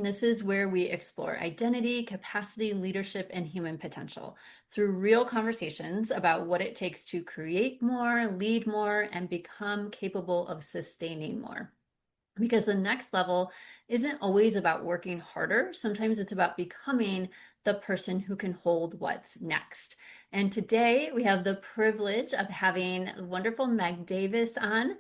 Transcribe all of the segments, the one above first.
This is where we explore identity, capacity, leadership, and human potential through real conversations about what it takes to create more, lead more, and become capable of sustaining more. Because the next level isn't always about working harder. Sometimes it's about becoming the person who can hold what's next. And today we have the privilege of having wonderful Meg Davis on.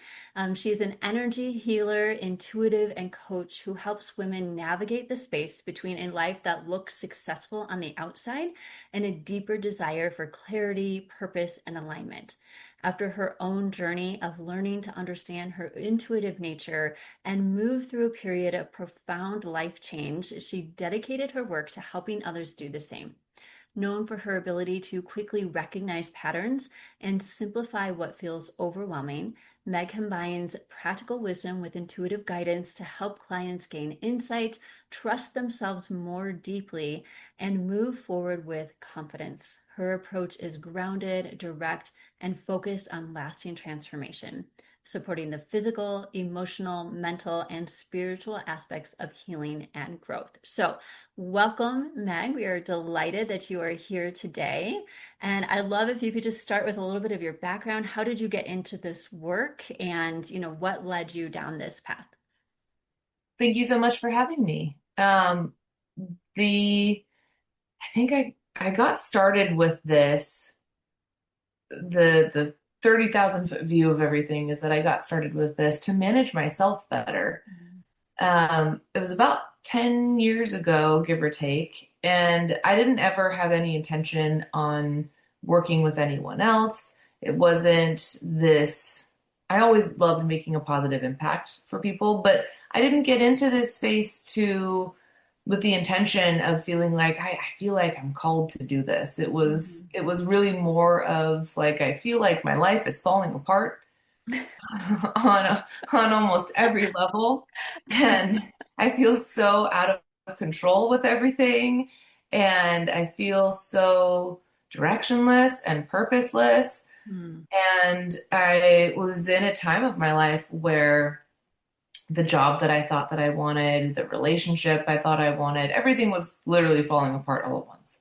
She's an energy healer, intuitive, and coach who helps women navigate the space between a life that looks successful on the outside and a deeper desire for clarity, purpose, and alignment. After her own journey of learning to understand her intuitive nature and move through a period of profound life change, she dedicated her work to helping others do the same. Known for her ability to quickly recognize patterns and simplify what feels overwhelming, Meg combines practical wisdom with intuitive guidance to help clients gain insight, trust themselves more deeply, and move forward with confidence. Her approach is grounded, direct, and focused on lasting transformation, supporting the physical, emotional, mental, and spiritual aspects of healing and growth. So, welcome, Meg. We are delighted that you are here today. And I'd love if you could just start with a little bit of your background. How did you get into this work and, what led you down this path? Thank you so much for having me. The I think I got started with this. The 30,000 foot view of everything is that I got started with this to manage myself better. It was about 10 years ago, give or take, and I didn't ever have any intention on working with anyone else. It wasn't this, I always loved making a positive impact for people, but I didn't get into this space with the intention of feeling like I feel like I'm called to do this. Mhm. It was really more of like I feel like my life is falling apart on almost every level, and I feel so out of control with everything, and I feel so directionless and purposeless. Mm. And I was in a time of my life where the job that I thought that I wanted, the relationship I thought I wanted, everything was literally falling apart all at once.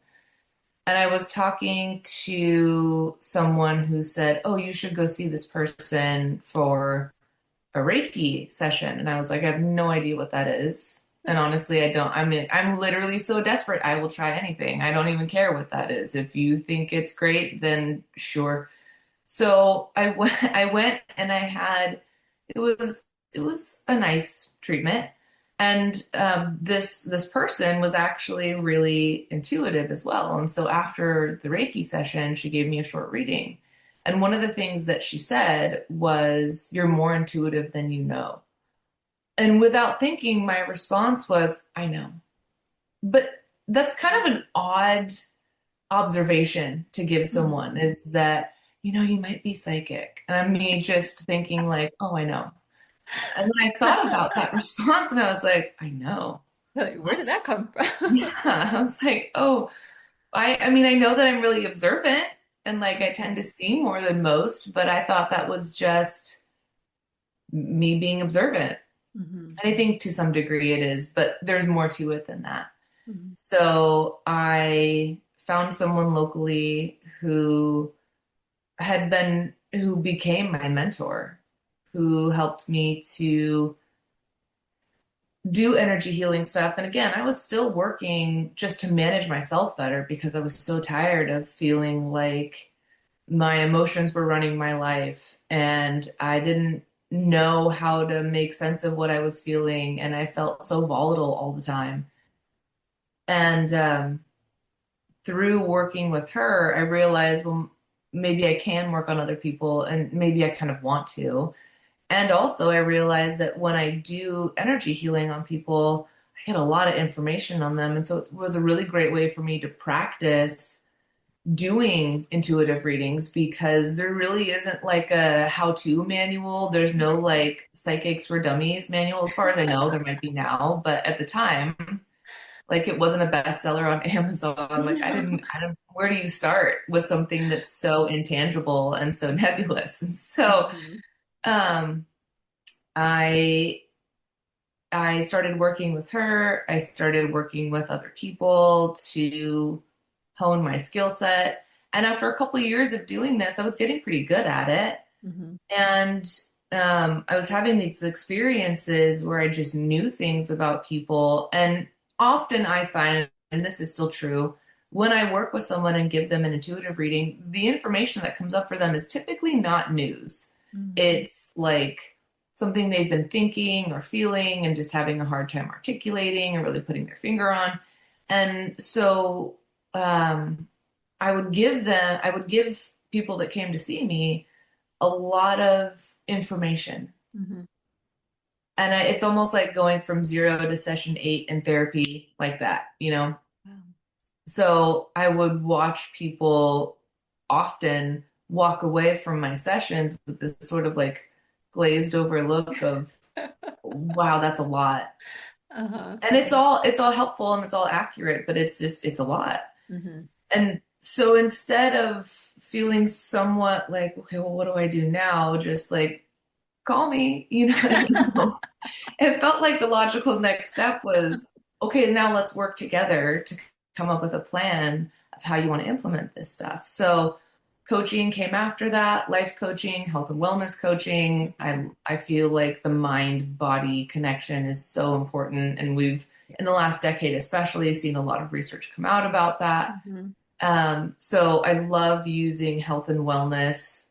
And I was talking to someone who said, "Oh, you should go see this person for a Reiki session." And I was like, "I have no idea what that is." And honestly, I don't. I'm literally so desperate. I will try anything. I don't even care what that is. If you think it's great, then sure. So I went and I had, it it was a nice treatment. And this person was actually really intuitive as well. And so after the Reiki session, she gave me a short reading. And one of the things that she said was, "You're more intuitive than you know." And without thinking, my response was, "I know." But that's kind of an odd observation to give someone, Mhm. is that, you might be psychic. And me just thinking like, "Oh, I know." And then I thought about that response and I was like, "I know." Like, where did What's that come from? Yeah. I was like, "Oh, I mean, I know that I'm really observant and like I tend to see more than most, but I thought that was just me being observant." Mhm. And I think to some degree it is, but there's more to it than that. Mhm. So I found someone locally who became my mentor, who helped me to do energy healing stuff. And again, I was still working just to manage myself better because I was so tired of feeling like my emotions were running my life and I didn't know how to make sense of what I was feeling. And I felt so volatile all the time. And through working with her, I realized, well, maybe I can work on other people and maybe I kind of want to. And also, I realized that when I do energy healing on people, I get a lot of information on them. And so it was a really great way for me to practice doing intuitive readings because there really isn't like a how-to manual. There's no like psychics for dummies manual. As far as I know, there might be now, but at the time, like it wasn't a bestseller on Amazon. Like I don't, where do you start with something that's so intangible and so nebulous? And so, Mhm. um, I I started working with her. I started working with other people to hone my skill set. And after a couple of years of doing this, I was getting pretty good at it. Hmm. And I was having these experiences where I just knew things about people. And often I find, and this is still true, when I work with someone and give them an intuitive reading, the information that comes up for them is typically not news. Hmm. It's like something they've been thinking or feeling and just having a hard time articulating or really putting their finger on. And so um, I would give people that came to see me a lot of information. Hmm. And it's almost like going from 0 to session 8 in therapy, like that, you know? Wow. So I would watch people often walk away from my sessions with this sort of like glazed over look of, wow, that's a lot. Uh-huh. And it's all helpful and it's all accurate, but it's a lot. Hmm. And so instead of feeling somewhat like, okay, well, what do I do now? Just like call me, It felt like the logical next step was, okay, now let's work together to come up with a plan of how you want to implement this stuff. So coaching came after that, life coaching, health and wellness coaching. I feel like the mind body connection is so important, and we've in the last decade especially seen a lot of research come out about that. Hmm. So I love using health and wellness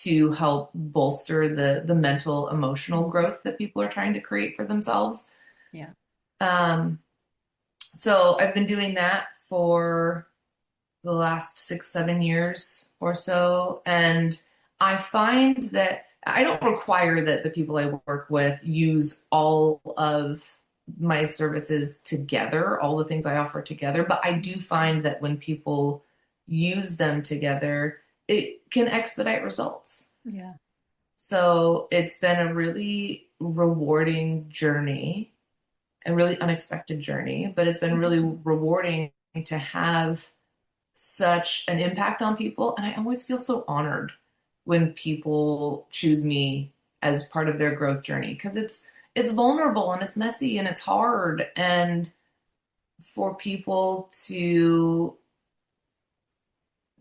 to help bolster the mental emotional Hmm. growth that people are trying to create for themselves. Yeah. Um, so I've been doing that for the last 6, 7 years or so, and I find that I don't require that the people I work with use all of my services together, all the things I offer together, but I do find that when people use them together, it can expedite results. Yeah. So it's been a really rewarding journey, a really unexpected journey, but it's been really Mhm. rewarding to have such an impact on people. And I always feel so honored when people choose me as part of their growth journey because it's vulnerable and it's messy and it's hard. And for people to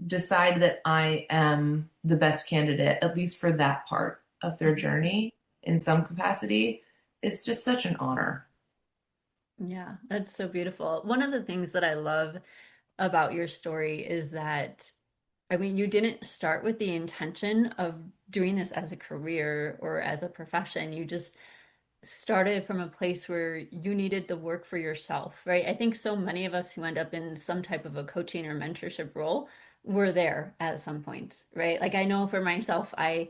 decide that I am the best candidate, at least for that part of their journey in some capacity, is just such an honor. Yeah, that's so beautiful. One of the things that I love about your story is that, I mean, you didn't start with the intention of doing this as a career or as a profession. You just started from a place where you needed the work for yourself, right? I think so many of us who end up in some type of a coaching or mentorship role were there at some point, right? Like I know for myself, I've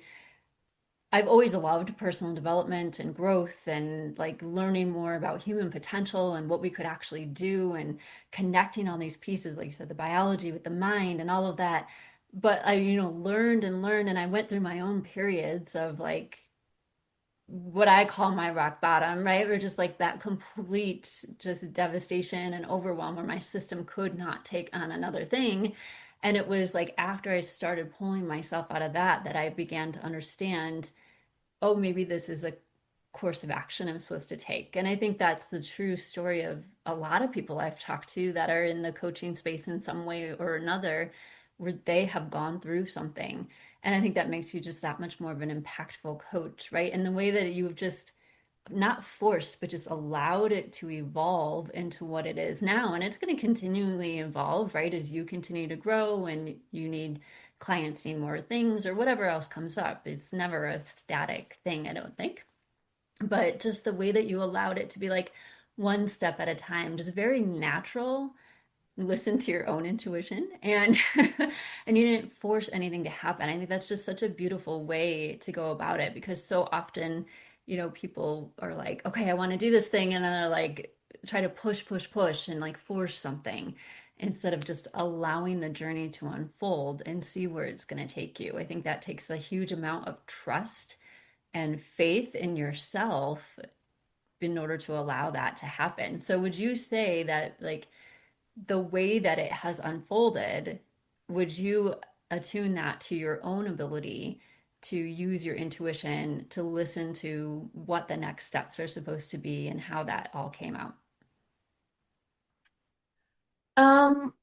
always loved personal development and growth and like learning more about human potential and what we could actually do and connecting all these pieces, like you said, the biology with the mind and all of that. But I, learned and learned, and I went through my own periods of like what I call my rock bottom, right? Or just like that complete just devastation and overwhelm where my system could not take on another thing. And it was like after I started pulling myself out of that that I began to understand, oh, maybe this is a course of action I'm supposed to take. And I think that's the true story of a lot of people I've talked to that are in the coaching space in some way or another, where they have gone through something. And I think that makes you just that much more of an impactful coach, right? And the way that you've just not forced, but just allowed it to evolve into what it is now. And it's going to continually evolve, right? As you continue to grow and you need clients need more things or whatever else comes up. It's never a static thing, I don't think. But just the way that you allowed it to be like one step at a time, just very natural. Listen to your own intuition and and you didn't force anything to happen. I think that's just such a beautiful way to go about it because so often, people are like, okay, I want to do this thing, and then they're like try to push and like force something instead of just allowing the journey to unfold and see where it's going to take you. I think that takes a huge amount of trust and faith in yourself in order to allow that to happen. So would you say that like the way that it has unfolded, would you attune that to your own ability to use your intuition to listen to what the next steps are supposed to be and how that all came out? Um,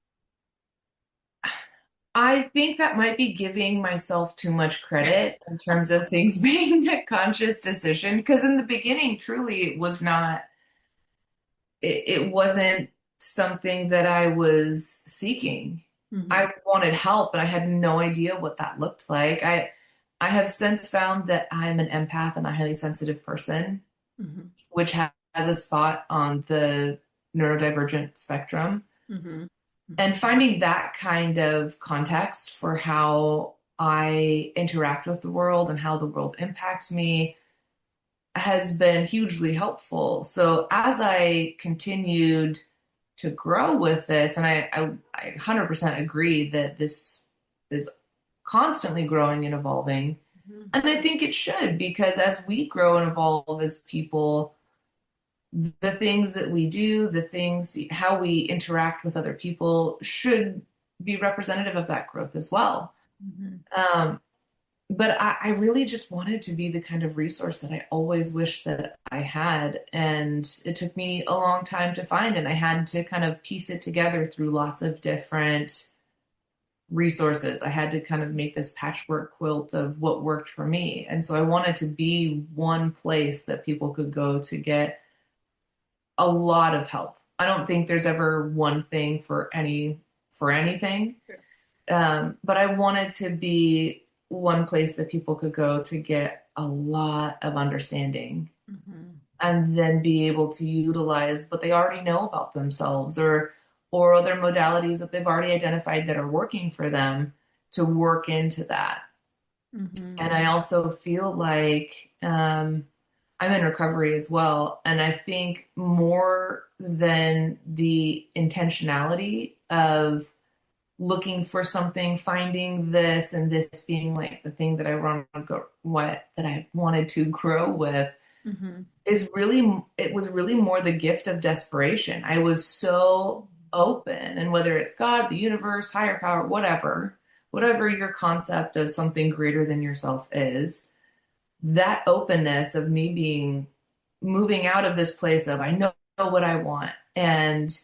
I think that might be giving myself too much credit in terms of things being a conscious decision. Because in the beginning, truly, it wasn't something that I was seeking. Hmm. I wanted help, and I had no idea what that looked like. I have since found that I'm an empath and a highly sensitive person, Hmm. which has a spot on the neurodivergent spectrum. Hmm. And Hmm. finding that kind of context for how I interact with the world and how the world impacts me has been hugely helpful. So as I continued to grow with this, and I 100% agree that this is constantly growing and evolving. Hmm. And I think it should, because as we grow and evolve as people, the things that we do, the things, how we interact with other people should be representative of that growth as well. Hmm. Um, but I really just wanted to be the kind of resource that I always wished that I had. And it took me a long time to find, and I had to kind of piece it together through lots of different resources. I had to kind of make this patchwork quilt of what worked for me. And so I wanted to be one place that people could go to get a lot of help. I don't think there's ever one thing for anything. Sure. But I wanted to be one place that people could go to get a lot of understanding Hmm. and then be able to utilize what they already know about themselves or other modalities that they've already identified that are working for them to work into that. Hmm. And I also feel like I'm in recovery as well. And I think more than the intentionality of looking for something, finding this and this being like the thing that I want to go, what that I wanted to grow with Hmm. is really, it was really more the gift of desperation. I was so open, and whether it's God, the universe, higher power, whatever your concept of something greater than yourself is, that openness of me being moving out of this place of I know what I want and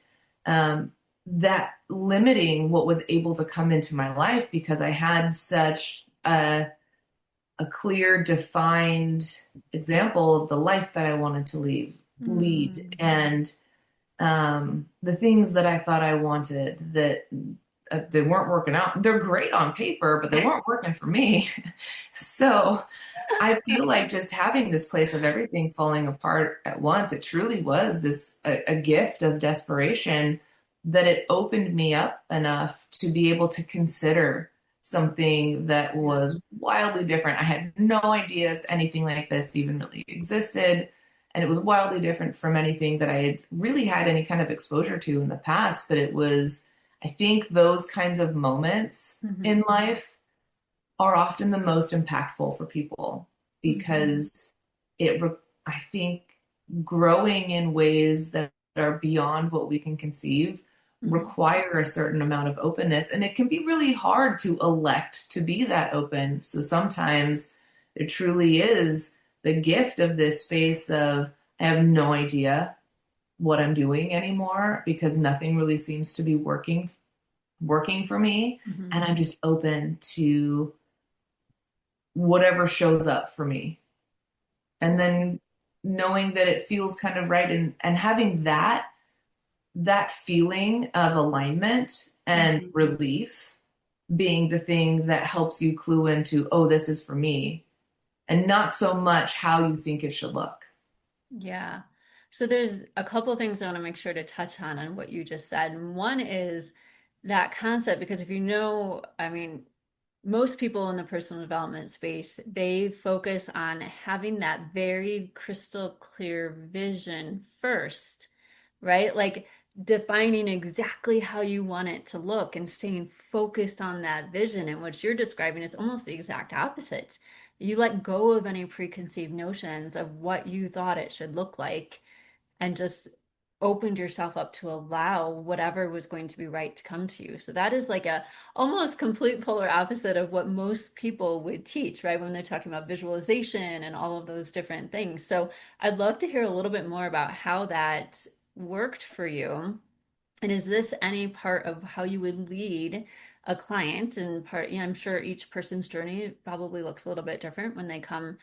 that limiting what was able to come into my life because I had such a clear, defined example of the life that I wanted to lead Hmm. and the things that I thought I wanted that they weren't working out. They're great on paper, but they weren't working for me. So I feel like just having this place of everything falling apart at once, it truly was a gift of desperation that it opened me up enough to be able to consider something that Yeah. was wildly different. I had no ideas anything like this even really existed. And it was wildly different from anything that I had really had any kind of exposure to in the past. But it was, I think, those kinds of moments Hmm. in life are often the most impactful for people Hmm. because I think growing in ways that are beyond what we can conceive Hmm. require a certain amount of openness, and it can be really hard to elect to be that open. So sometimes it truly is the gift of this space of I have no idea what I'm doing anymore because nothing really seems to be working for me, Hmm. and I'm just open to whatever shows up for me. And then knowing that it feels kind of right and having that feeling of alignment and Hmm. relief being the thing that helps you clue into, oh, this is for me, and not so much how you think it should look. Yeah. So there's a couple things I want to make sure to touch on what you just said. And one is that concept, because if you know, I mean, most people in the personal development space, they focus on having that very crystal clear vision first, right? Like defining exactly how you want it to look and staying focused on that vision. And what you're describing is almost the exact opposite. You let go of any preconceived notions of what you thought it should look like and just opened yourself up to allow whatever was going to be right to come to you. So that is like a almost complete polar opposite of what most people would teach, right? When they're talking about visualization and all of those different things. So I'd love to hear a little bit more about how that worked for you. And is this any part of how you would lead a client? And part, I'm sure each person's journey probably looks a little bit different when they come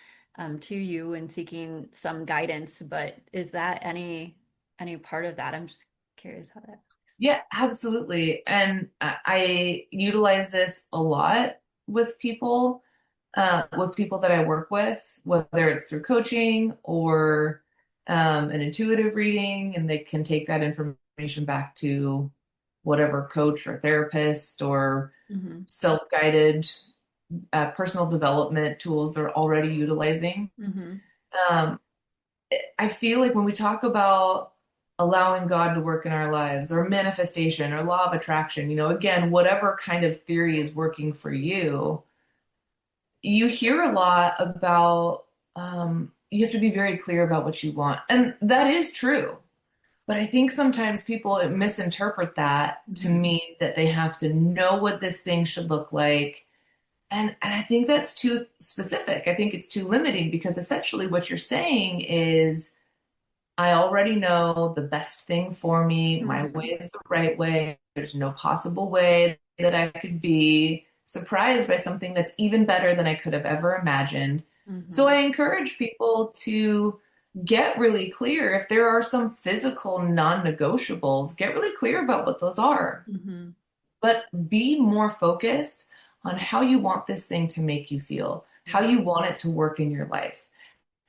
to you and seeking some guidance. But is that any part of that? I'm just curious how that works. Yeah, absolutely. And I utilize this a lot with people that I work with, whether it's through coaching or an intuitive reading, and they can take that information back to whatever coach or therapist or Hmm. self-guided personal development tools they're already utilizing. Hmm. Um, I feel like when we talk about allowing God to work in our lives or manifestation or law of attraction, again, whatever kind of theory is working for you, you hear a lot about you have to be very clear about what you want. And that is true. But I think sometimes people misinterpret that to Hmm. mean that they have to know what this thing should look like. And I think that's too specific. I think it's too limiting because essentially what you're saying is I already know the best thing for me. My way Hmm. is the right way. There's no possible way that I could be surprised by something that's even better than I could have ever imagined. So Hmm. I encourage people to get really clear. If there are some physical non-negotiables, get really clear about what those are. Hmm. But be more focused on how you want this thing to make you feel, how Yeah. you want it to work in your life.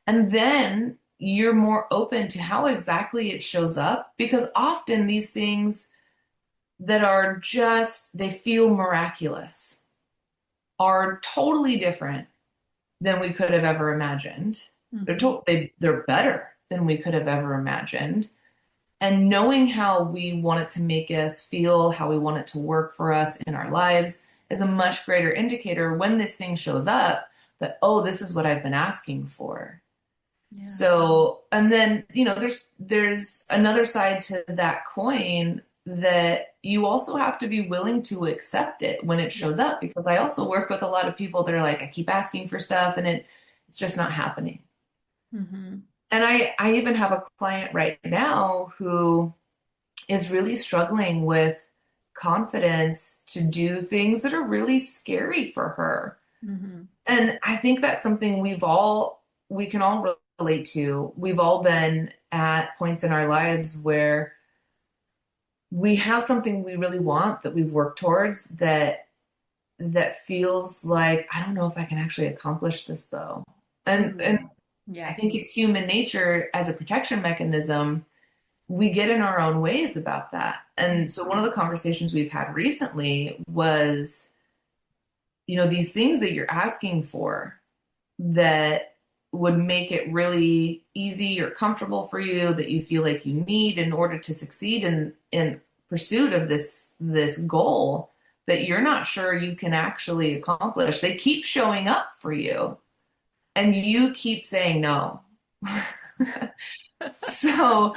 And then you're more open to how exactly it shows up because often these things that are just, they feel miraculous are totally different than we could have ever imagined. Hmm. They're better than we could have ever imagined. And knowing how we want it to make us feel, how we want it to work for us in our lives is a much greater indicator when this thing shows up that, oh, this is what I've been asking for. Yeah. So, and then, there's another side to that coin that you also have to be willing to accept it when it shows Yes. up because I also work with a lot of people that are like, I keep asking for stuff and it's just not happening. Hmm. And I even have a client right now who is really struggling with confidence to do things that are really scary for her. Hmm. And I think that's something we can all relate to. We've all been at points in our lives where we have something we really want that we've worked towards that feels like, I don't know if I can actually accomplish this though. And Hmm. I Yeah. think it's human nature as a protection mechanism. We get in our own ways about that. And so one of the conversations we've had recently was, these things that you're asking for that would make it really easy or comfortable for you that you feel like you need in order to succeed in pursuit of this goal that you're not sure you can actually accomplish. They keep showing up for you and you keep saying no. So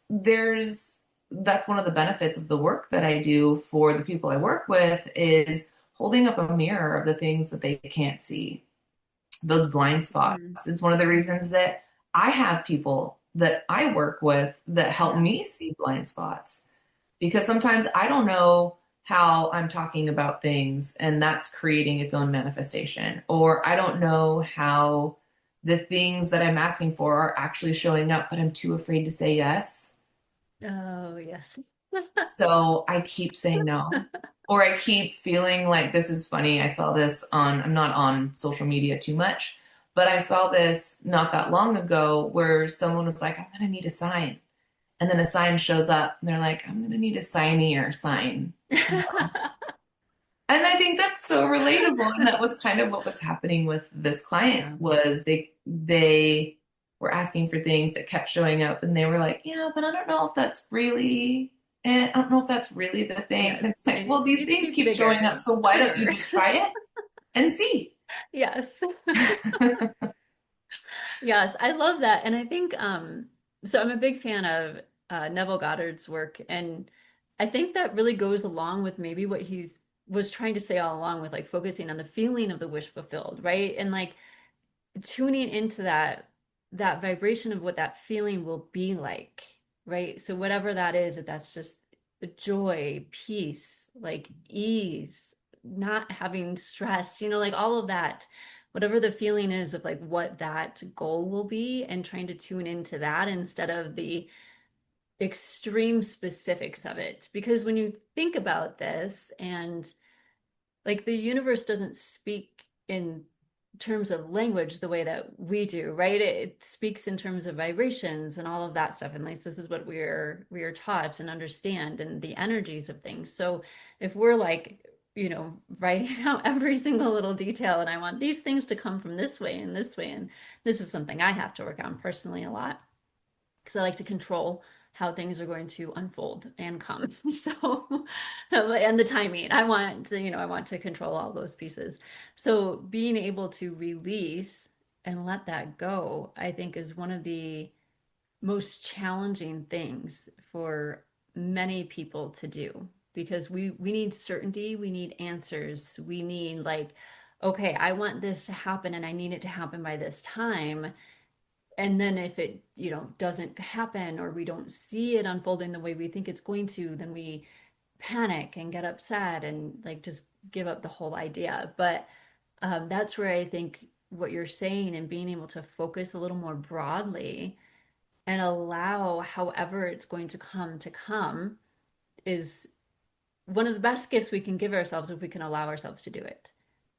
there's that's one of the benefits of the work that I do for the people I work with is holding up a mirror of the things that they can't see, those blind spots. Hmm. It's one of the reasons that I have people that I work with that help Yeah. me see blind spots because sometimes I don't know how I'm talking about things and that's creating its own manifestation. Or I don't know how the things that I'm asking for are actually showing up, but I'm too afraid to say yes. Oh, yes. So I keep saying no. Or I keep feeling like this is funny. I saw this I'm not on social media too much, but I saw this not that long ago where someone was like, I'm going to need a sign. And then a sign shows up and they're like, I'm going to need a signier sign. And I think that's so relatable. And that was kind of what was happening with this client Yeah. was they were asking for things that kept showing up and they were like, yeah, but I don't know if that's really and I don't know if that's really the thing. And Yes. it's like, well, these Need to things be keep showing up, bigger, so why don't you clearer. just try it and see? Yes. Yes, I love that. And I think So I'm a big fan of Neville Goddard's work, and I think that really goes along with maybe what he's was trying to say all along with like focusing on the feeling of the wish fulfilled, right? And like tuning into that vibration of what that feeling will be like, right? So whatever that is, if that's just joy, peace, like ease, not having stress, like all of that, whatever the feeling is of like what that goal will be, and trying to tune into that instead of the extreme specifics of it. Because when you think about this, and like the universe doesn't speak in terms of language the way that we do, right? It speaks in terms of vibrations and all of that stuff. And at least this is what we are taught and understand, and the energies of things. So if we're like, writing out every single little detail, and I want these things to come from this way and this way, and this is something I have to work on personally a lot, because I like to control how things are going to unfold and come. So, and the timing, I want to control all those pieces. So being able to release and let that go, I think is one of the most challenging things for many people to do, because we need certainty, we need answers, we need like, okay, I want this to happen and I need it to happen by this time. And then if it doesn't happen, or we don't see it unfolding the way we think it's going to, then we panic and get upset and like just give up the whole idea. But that's where I think what you're saying, and being able to focus a little more broadly and allow however it's going to come is one of the best gifts we can give ourselves, if we can allow ourselves to do it,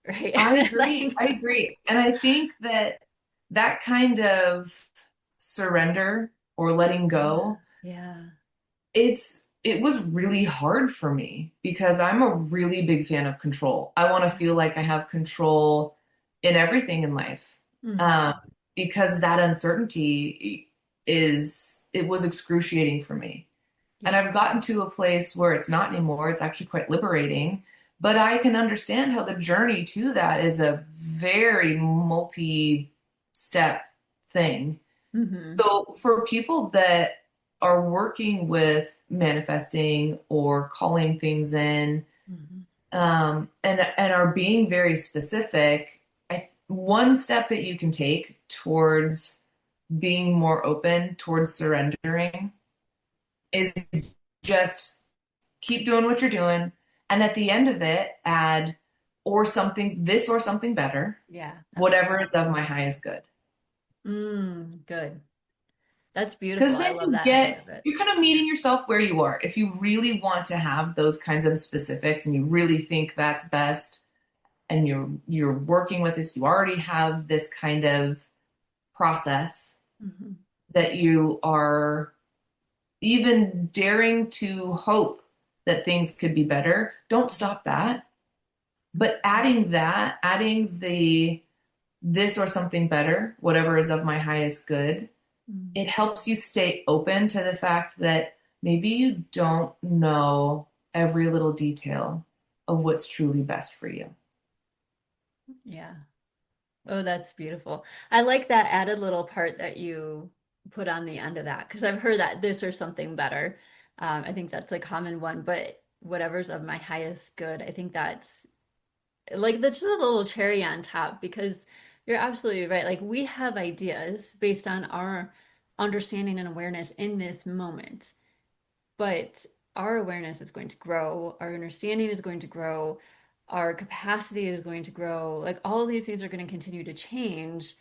I right? agree. Like, I agree. And I think that that kind of surrender or letting yeah, go, yeah, it was really hard for me because I'm a really big fan of control. I want to yeah. feel like I have control in everything in life. Um, Hmm. because that uncertainty it was excruciating for me. And Yeah. I've gotten to a place where it's not anymore. It's actually quite liberating. But I can understand how the journey to that is a very multi-step thing. Hmm. So for people that are working with manifesting or calling things in, Hmm. and are being very specific, one step that you can take towards being more open towards surrendering is just keep doing what you're doing. And at the end of it, add or something, this or something better, Yeah, I love whatever that. is of my highest good. Good. That's beautiful. Because I then love that idea of it. you're kind of meeting yourself where you are. If you really want to have those kinds of specifics and you really think that's best and you're working with this, you already have this kind of process Hmm. that you are even daring to hope that things could be better. Don't stop that. But adding the this or something better, whatever is of my highest good, Hmm. it helps you stay open to the fact that maybe you don't know every little detail of what's truly best for you. Yeah. Oh, that's beautiful. I like that added little part that you put on the end of that, because I've heard that this or something better. I think that's a common one, but whatever's of my highest good, I think that's just a little cherry on top, because you're absolutely right. Like, we have ideas based on our understanding and awareness in this moment, but our awareness is going to grow, our understanding is going to grow, our capacity is going to grow. Like, all of these things are going to continue to change.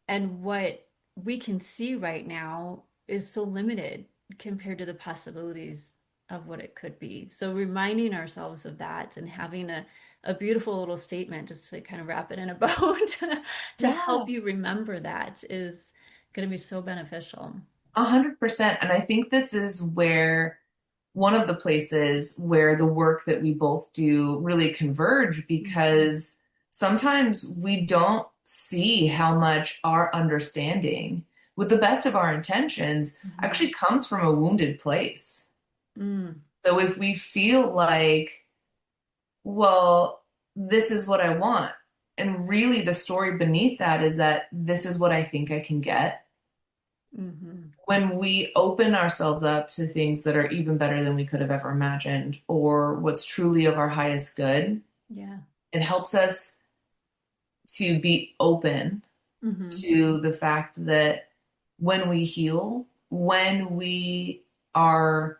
And what we can see right now is so limited compared to the possibilities of what it could be. So reminding ourselves of that, and having a beautiful little statement just to kind of wrap it in a bow to Yeah, help you remember that is going to be so beneficial. 100%. And I think this is where one of the places where the work that we both do really converge Mhm. because sometimes we don't see how much our understanding, with the best of our intentions, Mhm. actually comes from a wounded place. Mm. So if we feel like, well, this is what I want, and really the story beneath that is that this is what I think I can get, Mhm. when we open ourselves up to things that are even better than we could have ever imagined, or what's truly of our highest good, Yeah. it helps us to be open Hmm. to the fact that when we heal, when we are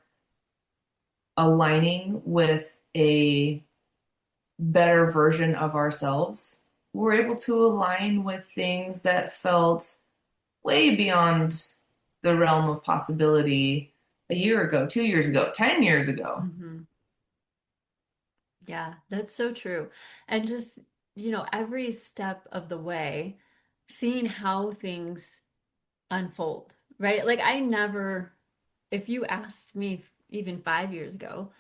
aligning with a better version of ourselves, we're able to align with things that felt way beyond the realm of possibility a year ago, 2 years ago, 10 years ago. Hmm. Yeah, that's so true. And just, every step of the way, seeing how things unfold, right? Like I never, if you asked me even 5 years ago,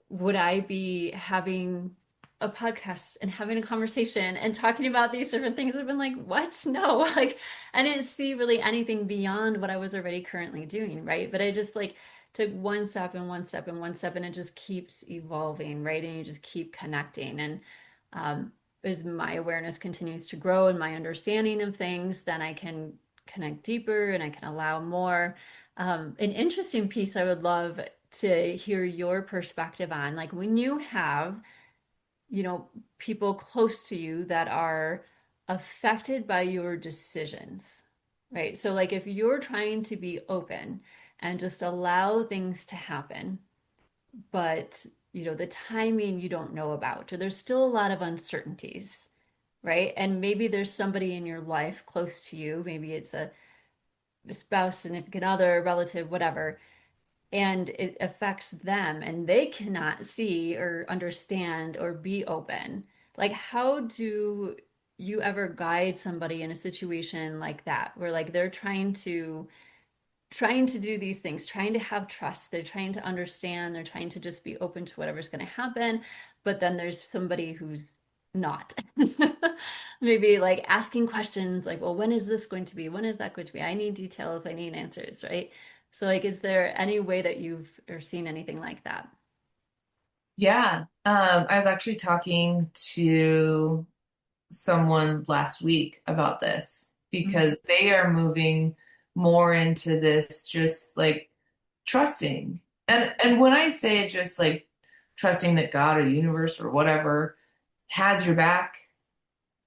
would I be having a podcast and having a conversation and talking about these different things? I've been like, what? No, like I didn't see really anything beyond what I was already currently doing, right? But I just like took one step and one step and one step, and it just keeps evolving, right? And you just keep connecting. And as my awareness continues to grow and my understanding of things, then I can connect deeper and I can allow more. An interesting piece I would love to hear your perspective on, like when you have, you know, people close to you that are affected by your decisions, right? So, like if you're trying to be open and just allow things to happen, but the timing you don't know about, or there's still a lot of uncertainties, right? And maybe there's somebody in your life close to you, maybe it's a spouse, significant other, relative, whatever, and it affects them and they cannot see or understand or be open. Like, how do you ever guide somebody in a situation like that where like they're trying to do these things, trying to have trust, they're trying to understand, they're trying to just be open to whatever's going to happen, but then there's somebody who's not. Maybe like asking questions like, well, when is this going to be? When is that going to be? I need details, I need answers, right? So like, is there any way that you've or seen anything like that? Yeah. I was actually talking to someone last week about this Mm-hmm. because they are moving more into this just like trusting. And when I say just like trusting that God or the universe or whatever has your back,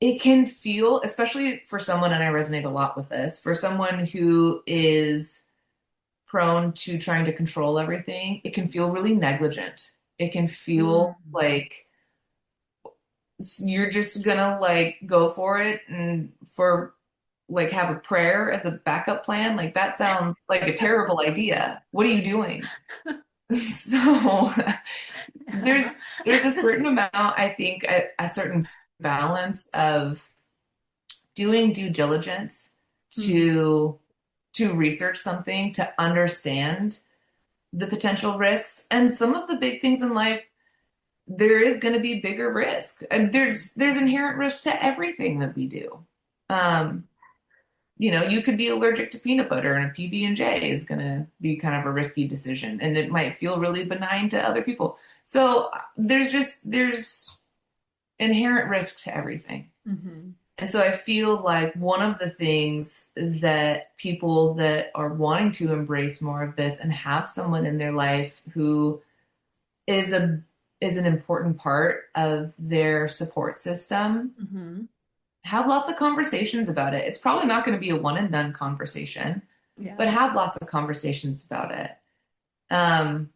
it can feel, especially for someone, and I resonate a lot with this, for someone who is prone to trying to control everything, it can feel really negligent. It can feel Mm. like you're just gonna like go for it and for like have a prayer as a backup plan. Like that sounds like a terrible idea. What are you doing? So there's a certain amount, I think, a certain balance of doing due diligence Mm-hmm. to research something, to understand the potential risks. And some of the big things in life, there is going to be bigger risk. And there's inherent risk to everything that we do. Um, you could be allergic to peanut butter, and a PB&J is going to be kind of a risky decision, and it might feel really benign to other people. So there's inherent risk to everything. Mm-hmm. And so I feel like one of the things that people that are wanting to embrace more of this and have someone in their life who is a is an important part of their support system, Mm-hmm. have lots of conversations about it. It's probably not going to be a one and done conversation, Yeah. but have lots of conversations about it. Um,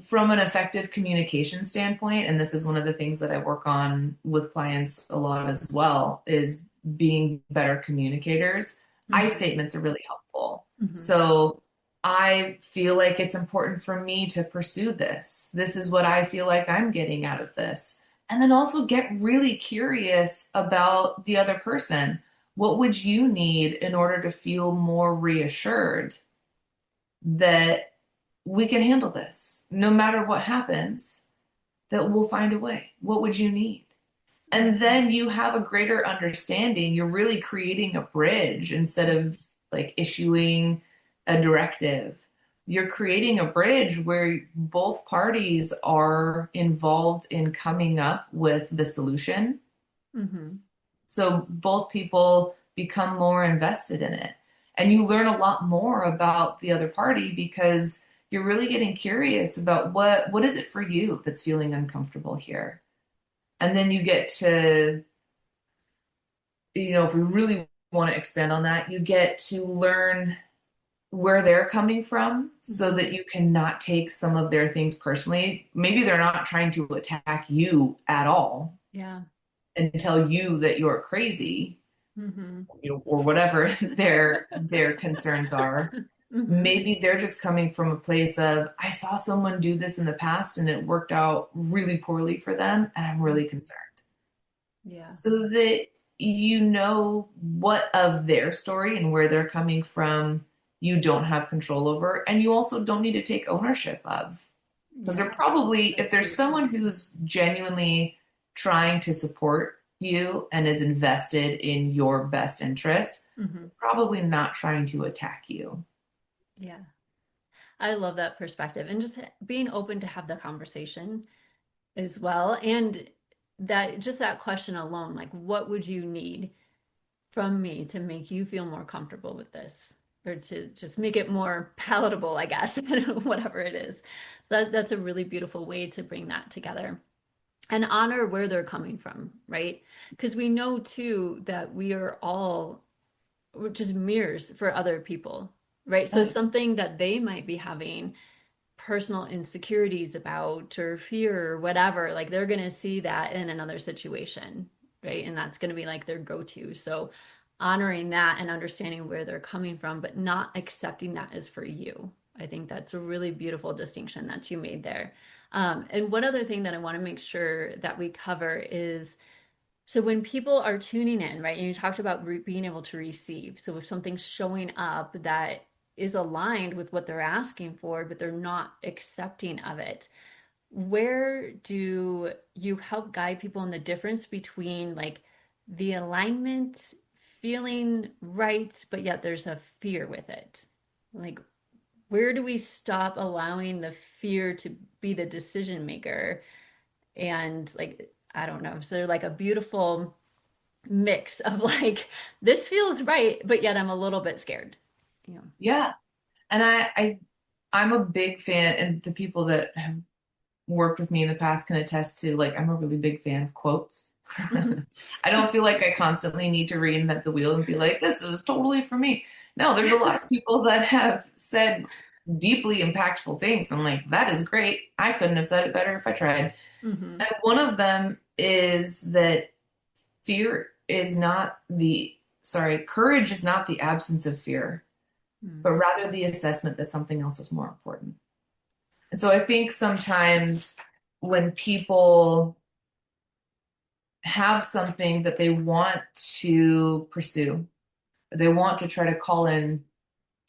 from an effective communication standpoint, and this is one of the things that I work on with clients a lot as well, is being better communicators. I Mm-hmm. statements are really helpful. Mm-hmm. So I feel like it's important for me to pursue this. This is what I feel like I'm getting out of this. And then also get really curious about the other person. What would you need in order to feel more reassured that we can handle this no matter what happens, that we'll find a way? What would you need? And Mm-hmm. then you have a greater understanding. You're really creating a bridge instead of like issuing a directive. You're creating a bridge where both parties are involved in coming up with the solution. Mm-hmm. So both people become more invested in it. And you learn a lot more about the other party because you're really getting curious about what is it for you that's feeling uncomfortable here. And then you get to, if we really want to expand on that, you get to learn where they're coming from so Mhm. that you cannot take some of their things personally. Maybe they're not trying to attack you at all Yeah. and tell you that you're crazy, Hmm. or whatever their concerns are. Hmm. Maybe they're just coming from a place of, I saw someone do this in the past and it worked out really poorly for them, and I'm really concerned. Yeah. So that you know what of their story and where they're coming from you don't have control over, and you also don't need to take ownership of. Because they're Yes. probably, if That's there's beautiful. someone who's genuinely trying to support you and is invested in your best interest, Hmm. probably not trying to attack you. Yeah. I love that perspective and just being open to have the conversation as well. And that just that question alone, like, what would you need from me to make you feel more comfortable with this? Or to just make it more palatable, I guess, whatever it is. So that's a really beautiful way to bring that together and honor where they're coming from, right? Because we know too that we are all just mirrors for other people, right? So Oh, something that they might be having personal insecurities about or fear or whatever, like they're going to see that in another situation, right? And that's going to be like their go-to. So honoring that and understanding where they're coming from, but not accepting that as for you. I think that's a really beautiful distinction that you made there. And one other thing that I want to make sure that we cover is so when people are tuning in, right, and you talked about being able to receive. So if something's showing up that is aligned with what they're asking for, but they're not accepting of it, where do you help guide people in the difference between like the alignment feeling right, but yet there's a fear with it? Like, where do we stop allowing the fear to be the decision maker? And like, I don't know. So like a beautiful mix of like this feels right, but yet I'm a little bit scared. You know. yeah. And I'm a big fan, and the people that have worked with me in the past can attest to, like, I'm a really big fan of quotes. Mhm. I don't feel like I constantly need to reinvent the wheel and be like, this is totally for me. No, there's a lot of people that have said deeply impactful things. I'm like, that is great. I couldn't have said it better if I tried. Mhm. And one of them is that fear is not the, sorry, courage is not the absence of fear, but Mhm. rather the assessment that something else is more important. And so I think sometimes when people have something that they want to pursue, they want to try to call in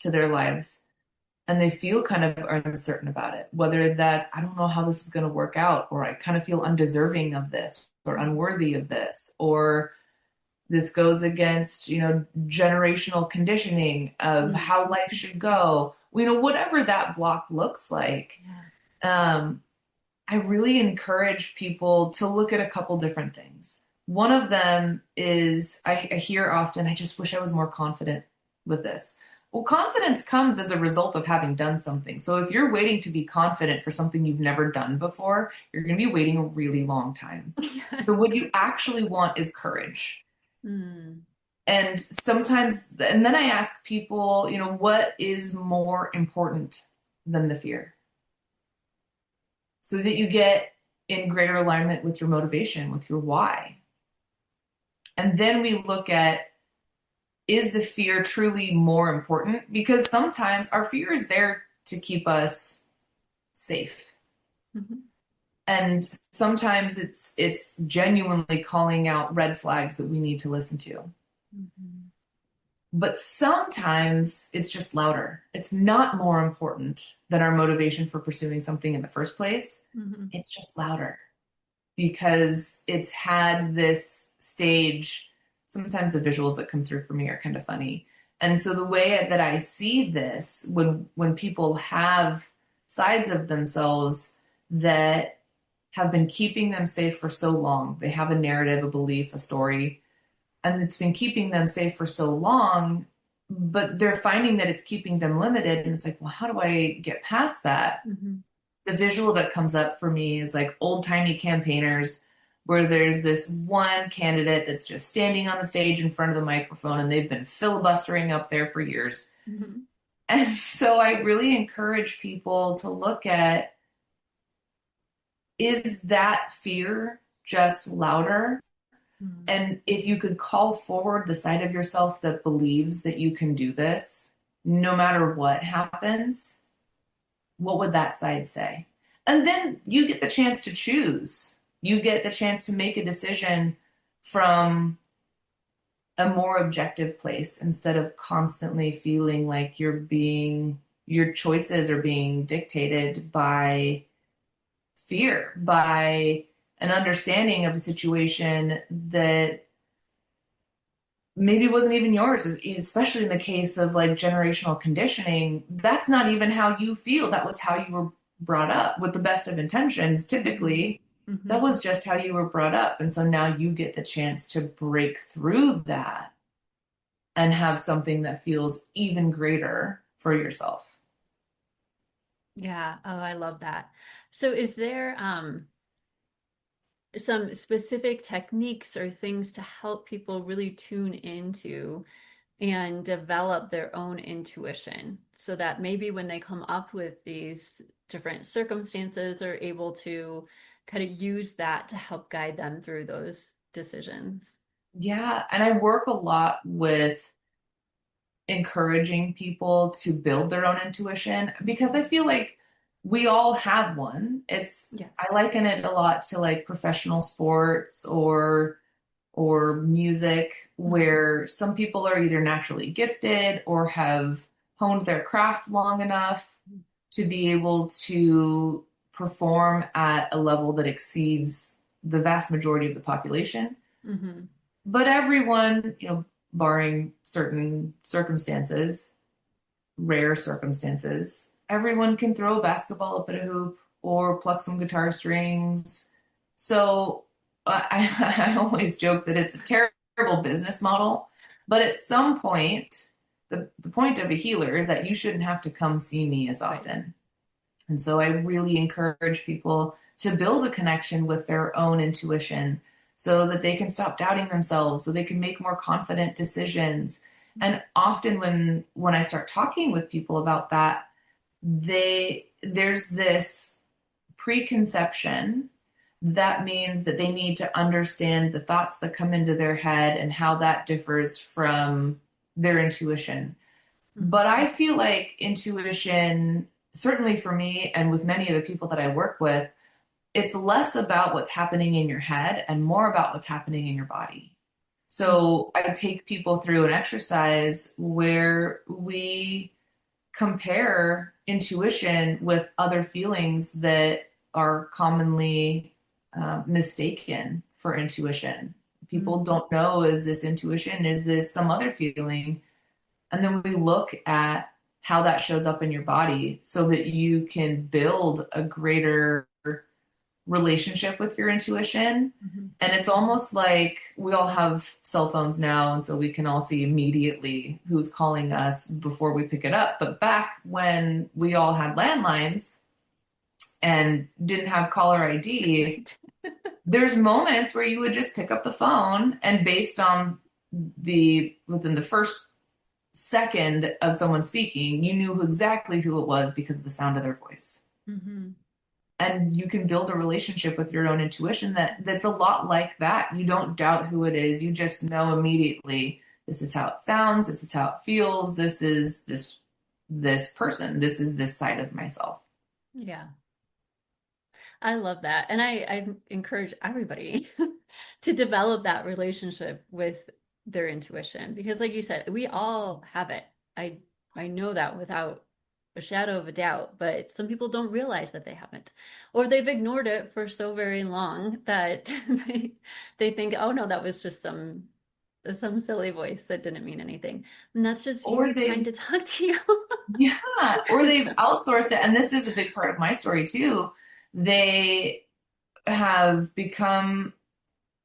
to their lives, and they feel kind of uncertain about it, whether that's, I don't know how this is going to work out, or I kind of feel undeserving of this, or Mhm. unworthy of this, or this goes against, generational conditioning of Mhm. how life should go, whatever that block looks like. Yeah. Um, I really encourage people to look at a couple different things. One of them is, I hear often, I just wish I was more confident with this. Well, confidence comes as a result of having done something. So if you're waiting to be confident for something you've never done before, you're going to be waiting a really long time. So what you actually want is courage. Mm. And sometimes, and then I ask people, what is more important than the fear? So that you get in greater alignment with your motivation, with your why. And then we look at, is the fear truly more important? Because sometimes our fear is there to keep us safe. Mhm. And sometimes it's genuinely calling out red flags that we need to listen to. Mhm. But sometimes it's just louder. It's not more important than our motivation for pursuing something in the first place. Mhm. It's just louder because it's had this stage. Sometimes the visuals that come through for me are kind of funny. And so the way that I see this, when people have sides of themselves that have been keeping them safe for so long, they have a narrative, a belief, a story, and it's been keeping them safe for so long, but they're finding that it's keeping them limited. And it's like, well, how do I get past that? Hmm. The visual that comes up for me is like old-timey campaigners where there's this one candidate that's just standing on the stage in front of the microphone and they've been filibustering up there for years. Hmm. And so I really encourage people to look at, is that fear just louder? And if you could call forward the side of yourself that believes that you can do this, no matter what happens, what would that side say? And then you get the chance to choose. You get the chance to make a decision from a more objective place instead of constantly feeling like your choices are being dictated by fear, by an understanding of a situation that maybe wasn't even yours, especially in the case of like generational conditioning. That's not even how you feel. That was how you were brought up with the best of intentions. Hmm. Typically, that Hmm. was just how you were brought up. And so now you get the chance to break through that and have something that feels even greater for yourself. Yeah. Oh, I love that. So is there some specific techniques or things to help people really tune into and develop their own intuition so that maybe when they come up with these different circumstances are able to kind of use that to help guide them through those decisions? Yeah. And I work a lot with encouraging people to build their own intuition because I feel like we all have one. I Yes. liken it a lot to like professional sports or music Hmm. where some people are either naturally gifted or have honed their craft long enough to be able to perform at a level that exceeds the vast majority of the population. Hmm. But everyone, barring certain circumstances, rare circumstances, everyone can throw a basketball up at a hoop or pluck some guitar strings. So I always joke that it's a terrible business model, but at some point, the point of a healer is that you shouldn't have to come see me as Right. often. And so I really encourage people to build a connection with their own intuition so that they can stop doubting themselves, so they can make more confident decisions. And often when I start talking with people about that, there's this preconception that means that they need to understand the thoughts that come into their head and how that differs from their intuition. But Hmm. I feel like intuition, certainly for me and with many of the people that I work with, it's less about what's happening in your head and more about what's happening in your body. So I take people through an exercise where we compare intuition with other feelings that are commonly mistaken for intuition. People Hmm. don't know, is this intuition? Is this some other feeling? And then we look at how that shows up in your body so that you can build a greater relationship with your intuition. Hmm. And it's almost like we all have cell phones now, and so we can all see immediately who's calling us before we pick it up. But back when we all had landlines and didn't have caller ID, Right. there's moments where you would just pick up the phone and based on within the first second of someone speaking, you knew exactly who it was because of the sound of their voice. Hmm. And you can build a relationship with your own intuition that's a lot like that. You don't doubt who it is. You just know immediately this is how it sounds, this is how it feels, this is this person, this is this side of myself. Yeah. I love that. And I encourage everybody to develop that relationship with their intuition because like you said, we all have it. I I know that without a shadow of a doubt, but some people don't realize that they haven't. Or they've ignored it for so very long that they think, "Oh no, that was just some silly voice that didn't mean anything." And that's just Or you trying they to talk to you. Yeah, or they've So, outsourced it. And this is a big part of my story too. They have become,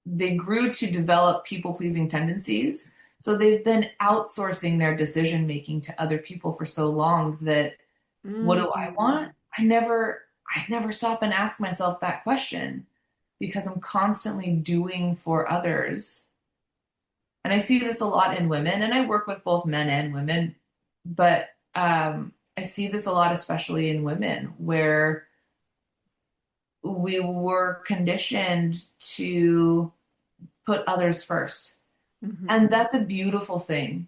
they grew to develop people pleasing tendencies. So they've been outsourcing their decision making to other people for so long that what do I Mm. want? I never stop and ask myself that question because I'm constantly doing for others. And I see this a lot in women, and I work with both men and women, but I see this a lot, especially in women, where we were conditioned to put others first. Hmm. And that's a beautiful thing,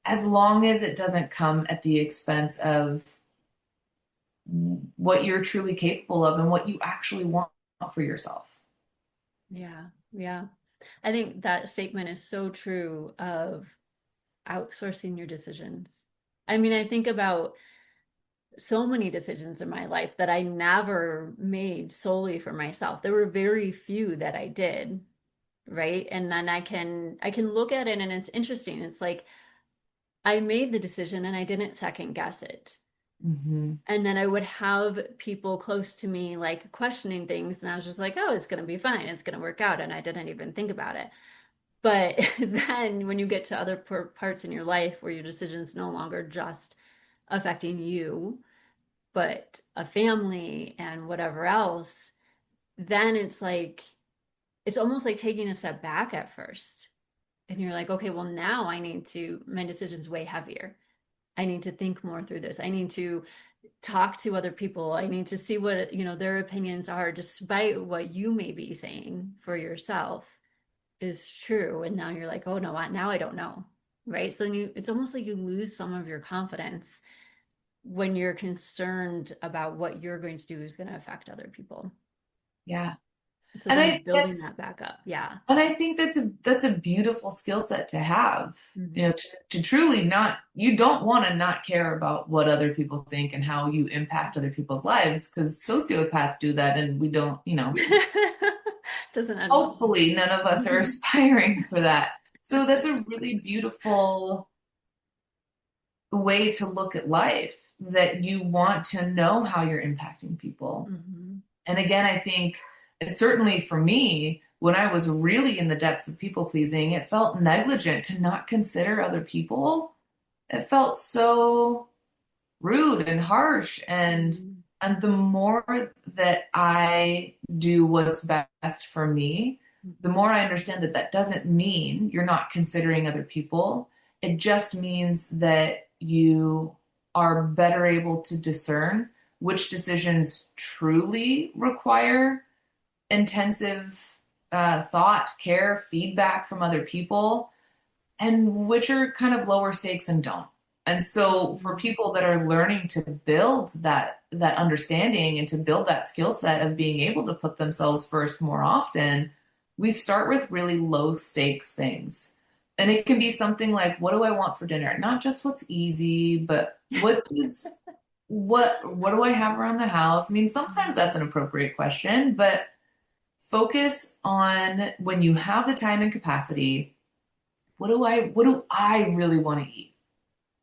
as long as it doesn't come at the expense of what you're truly capable of and what you actually want for yourself. Yeah, yeah. I think that statement is so true of outsourcing your decisions. I mean, I think about so many decisions in my life that I never made solely for myself. There were very few that I did, right? And then I can look at it and it's interesting. It's like I made the decision and I didn't second guess it. Hmm. And then I would have people close to me like questioning things and I was just like, "Oh, it's going to be fine. It's going to work out." And I didn't even think about it. But then when you get to other parts in your life where your decisions no longer just affecting you, but a family and whatever else, then it's almost like taking a step back at first. And you're like, okay, well, now my decision's way heavier. I need to think more through this. I need to talk to other people. I need to see what, their opinions are, despite what you may be saying for yourself is true. And now you're like, oh no, now I don't know. Right. So then it's almost like you lose some of your confidence when you're concerned about what you're going to do is going to affect other people. Yeah. So And then I building that's that back up. Yeah. and I think that's a beautiful skill set to have. You know, Hmm. to truly not, you don't want to not care about what other people think and how you impact other people's lives, because sociopaths do that and we don't, Doesn't end well. hopefully none of us are Hmm. aspiring for that. So that's a really beautiful way to look at life, that you want to know how you're impacting people. Hmm. And again, I think certainly for me, when I was really in the depths of people pleasing, it felt negligent to not consider other people. It felt so rude and harsh, Hmm. and the more that I do what's best for me, the Hmm. more I understand that that doesn't mean you're not considering other people. It just means that you are better able to discern which decisions truly require intensive thought, care, feedback from other people, and which are kind of lower stakes and don't. And so for Hmm. people that are learning to build that understanding and to build that skill set of being able to put themselves first more often, we start with really low stakes things. And it can be something like, what do I want for dinner? Not just what's easy, but what do I have around the house? I mean, sometimes that's an appropriate question, but focus on, when you have the time and capacity, what do I really want to eat?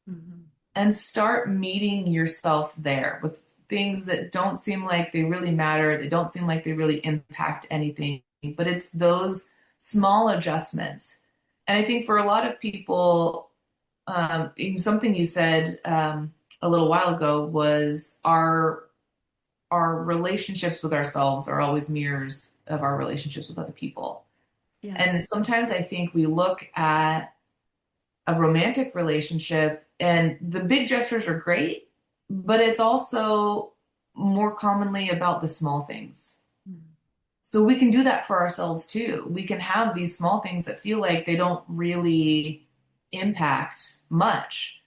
Hmm. And start meeting yourself there with things that don't seem like they really matter, they don't seem like they really impact anything, but it's those small adjustments. And I think for a lot of people, something you said a little while ago was our relationships with ourselves are always mirrors of our relationships with other people. Yeah. And sometimes I think we look at a romantic relationship and the big gestures are great, but it's also more commonly about the small things. Hmm. So we can do that for ourselves too. We can have these small things that feel like they don't really impact much.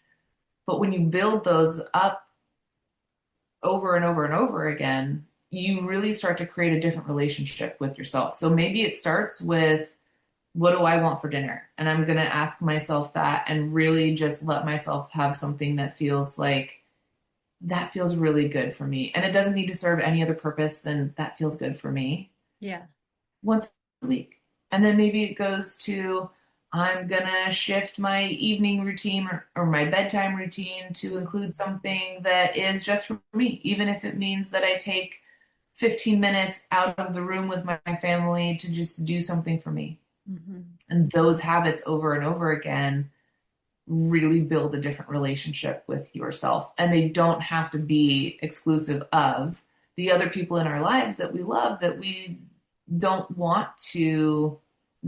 But when you build those up over and over and over again, you really start to create a different relationship with yourself. So maybe it starts with, what do I want for dinner? And I'm going to ask myself that and really just let myself have something that feels like that feels really good for me. And it doesn't need to serve any other purpose than that feels good for me Yeah. once a week. And then maybe it goes to, I'm going to shift my evening routine or my bedtime routine to include something that is just for me, even if it means that I take 15 minutes out of the room with my family to just do something for me. Hmm. And those habits over and over again really build a different relationship with yourself. And they don't have to be exclusive of the other people in our lives that we love, that we don't want to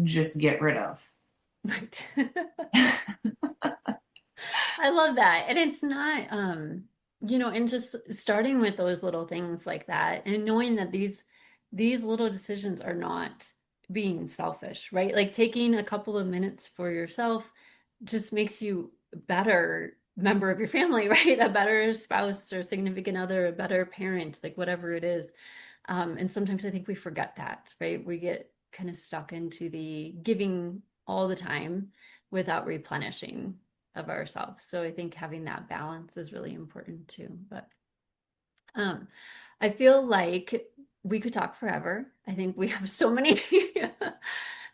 just get rid of. Right. I love that. And it's not, and just starting with those little things like that and knowing that these little decisions are not being selfish, right? Like taking a couple of minutes for yourself just makes you a better member of your family, right? A better spouse or significant other, a better parent, like whatever it is. And sometimes I think we forget that, right? We get kind of stuck into the giving all the time without replenishing of ourselves. So I think having that balance is really important too. But um, I feel like we could talk forever. I think we have so many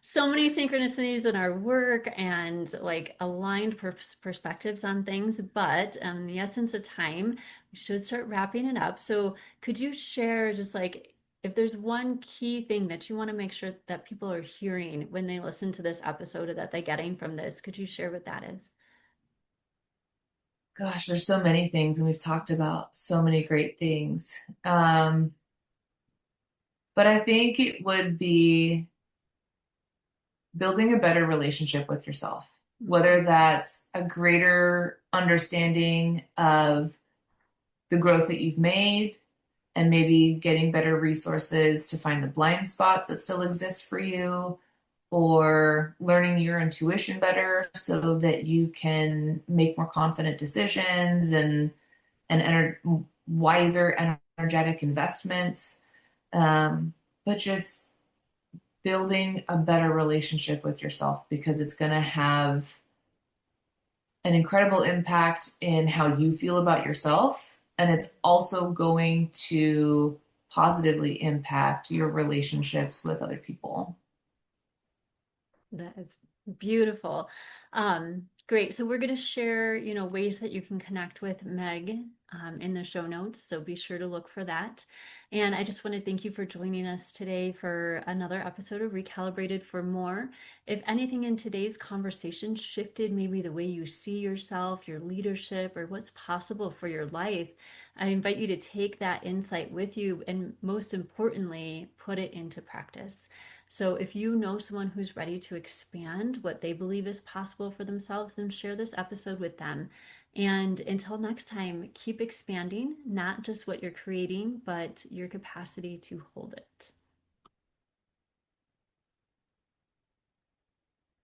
so many synchronicities in our work and like aligned perspectives on things, but in the essence of time, we should start wrapping it up. So could you share just like if there's one key thing that you want to make sure that people are hearing when they listen to this episode or that they're getting from this, could you share what that is? Gosh, there's so many things, and we've talked about so many great things. But I think it would be building a better relationship with yourself, whether that's a greater understanding of the growth that you've made and maybe getting better resources to find the blind spots that still exist for you, or learning your intuition better so that you can make more confident decisions and wiser energetic investments. But just building a better relationship with yourself, because it's going to have an incredible impact in how you feel about yourself. And it's also going to positively impact your relationships with other people. That is beautiful. Great. So we're going to share, ways that you can connect with Meg in the show notes. So be sure to look for that. And I just want to thank you for joining us today for another episode of Recalibrated for More. If anything in today's conversation shifted maybe the way you see yourself, your leadership, or what's possible for your life, I invite you to take that insight with you and most importantly, put it into practice. So if you know someone who's ready to expand what they believe is possible for themselves, then share this episode with them. And until next time, keep expanding, not just what you're creating, but your capacity to hold it.